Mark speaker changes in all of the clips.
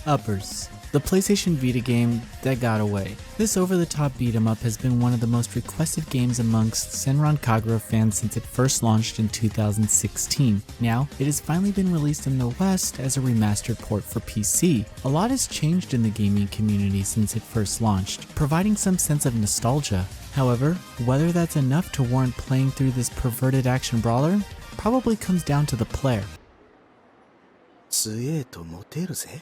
Speaker 1: Uppers, the PlayStation Vita game that got away. This over-the-top beat-em-up has been one of the most requested games amongst Senran Kagura fans since it first launched in 2016. Now, it has finally been released in the West as a remastered port for PC. A lot has changed in the gaming community since it first launched, providing some sense of nostalgia. However, whether that's enough to warrant playing through this perverted action brawler probably comes down to the player.
Speaker 2: 強えとモテるぜ。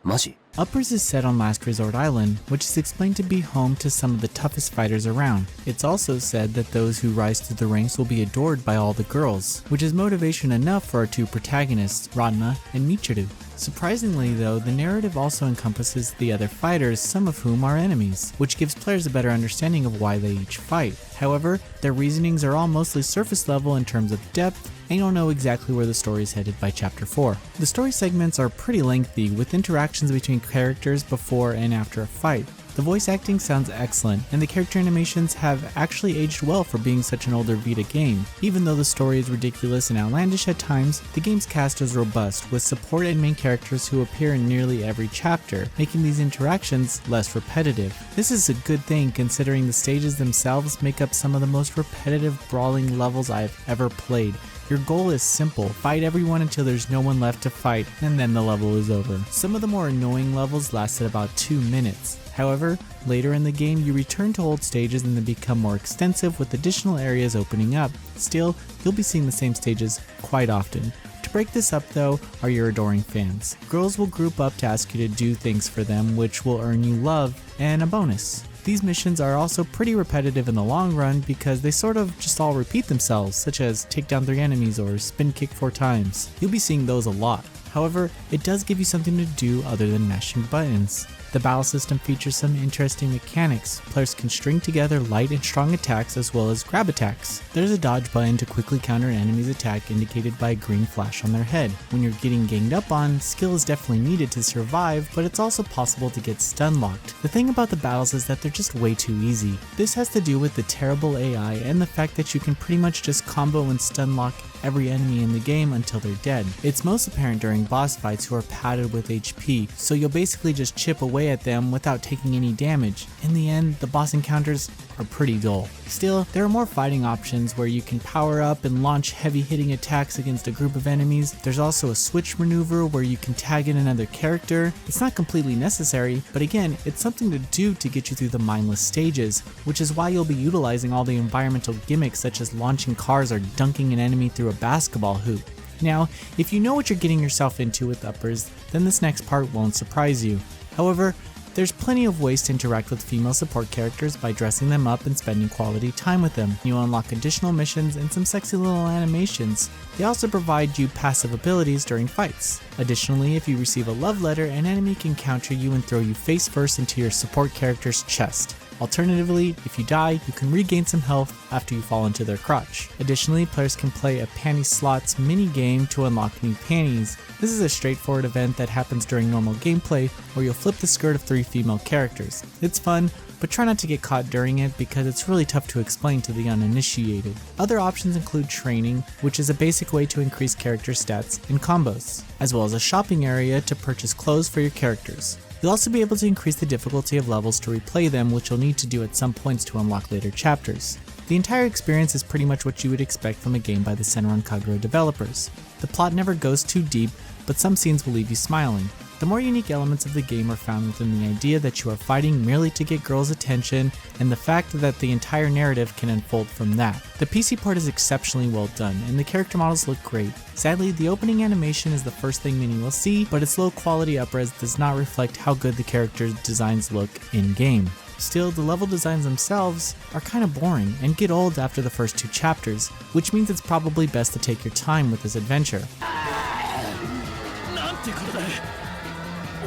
Speaker 3: マジ?
Speaker 1: Uppers is set on Last Resort Island, which is explained to be home to some of the toughest fighters around. It's also said that those who rise through the ranks will be adored by all the girls, which is motivation enough for our two protagonists, Ranma and Michiru. Surprisingly though, the narrative also encompasses the other fighters, some of whom are enemies, which gives players a better understanding of why they each fight. However, their reasonings are all mostly surface level in terms of depth, and you'll know exactly where the story is headed by Chapter 4. The story segments are pretty lengthy, with interactions between characters before and after a fight. The voice acting sounds excellent, and the character animations have actually aged well for being such an older Vita game. Even though the story is ridiculous and outlandish at times, the game's cast is robust, with support and main characters who appear in nearly every chapter, making these interactions less repetitive. This is a good thing considering the stages themselves make up some of the most repetitive brawling levels I've ever played. Your goal is simple, fight everyone until there's no one left to fight, and then the level is over. Some of the more annoying levels lasted about 2 minutes. However, later in the game you return to old stages and they become more extensive with additional areas opening up. Still, you'll be seeing the same stages quite often. To break this up though are your adoring fans. Girls will group up to ask you to do things for them, which will earn you love and a bonus. These missions are also pretty repetitive in the long run because they sort of just all repeat themselves, such as take down 3 enemies or spin kick 4 times. You'll be seeing those a lot. However, it does give you something to do other than mashing buttons. The battle system features some interesting mechanics. Players can string together light and strong attacks as well as grab attacks. There's a dodge button to quickly counter an enemy's attack indicated by a green flash on their head. When you're getting ganged up on, skill is definitely needed to survive, but it's also possible to get stun locked. The thing about the battles is that they're just way too easy. This has to do with the terrible AI and the fact that you can pretty much just combo and stun lock every enemy in the game until they're dead. It's most apparent during boss fights who are padded with HP, so you'll basically just chip away at them without taking any damage. In the end, the boss encounters are pretty dull. Still, there are more fighting options where you can power up and launch heavy hitting attacks against a group of enemies. There's also a switch maneuver where you can tag in another character. It's not completely necessary, but again, it's something to do to get you through the mindless stages, which is why you'll be utilizing all the environmental gimmicks such as launching cars or dunking an enemy through a basketball hoop. Now, if you know what you're getting yourself into with Uppers, then this next part won't surprise you. However, there's plenty of ways to interact with female support characters by dressing them up and spending quality time with them. You unlock additional missions and some sexy little animations. They also provide you passive abilities during fights. Additionally, if you receive a love letter, an enemy can counter you and throw you face first into your support character's chest. Alternatively, if you die, you can regain some health after you fall into their crotch. Additionally, players can play a panty slots mini game to unlock new panties. This is a straightforward event that happens during normal gameplay where you'll flip the skirt of 3 female characters. It's fun, but try not to get caught during it because it's really tough to explain to the uninitiated. Other options include training, which is a basic way to increase character stats and combos, as well as a shopping area to purchase clothes for your characters. You'll also be able to increase the difficulty of levels to replay them, which you'll need to do at some points to unlock later chapters. The entire experience is pretty much what you would expect from a game by the Senran Kagura developers. The plot never goes too deep, but some scenes will leave you smiling. The more unique elements of the game are found within the idea that you are fighting merely to get girls' attention, and the fact that the entire narrative can unfold from that. The PC part is exceptionally well done, and the character models look great. Sadly, the opening animation is the first thing many will see, but its low quality up-res does not reflect how good the character designs look in-game. Still, the level designs themselves are kinda boring and get old after the first 2 chapters, which means it's probably best to take your time with this adventure.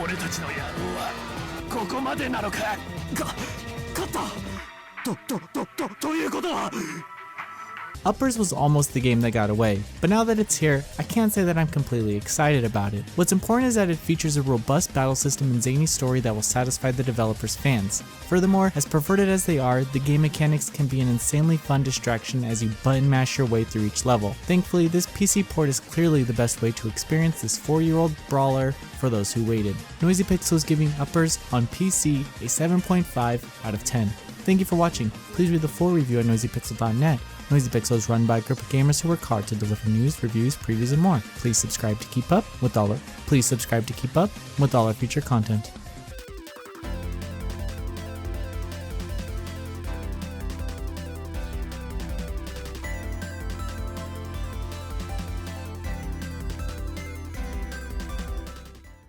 Speaker 3: 俺たちの野郎はここまでなのか。勝ったということは
Speaker 1: Uppers was almost the game that got away, but now that it's here, I can't say that I'm completely excited about it. What's important is that it features a robust battle system and zany story that will satisfy the developer's fans. Furthermore, as perverted as they are, the game mechanics can be an insanely fun distraction as you button mash your way through each level. Thankfully, this PC port is clearly the best way to experience this 4-year-old brawler for those who waited. Noisy Pixel is giving Uppers on PC a 7.5 out of 10. Thank you for watching. Please read the full review at noisypixel.net. Noisy Pixel is run by a group of gamers who work hard to deliver news, reviews, previews, and more. Please subscribe to keep up with all our future content.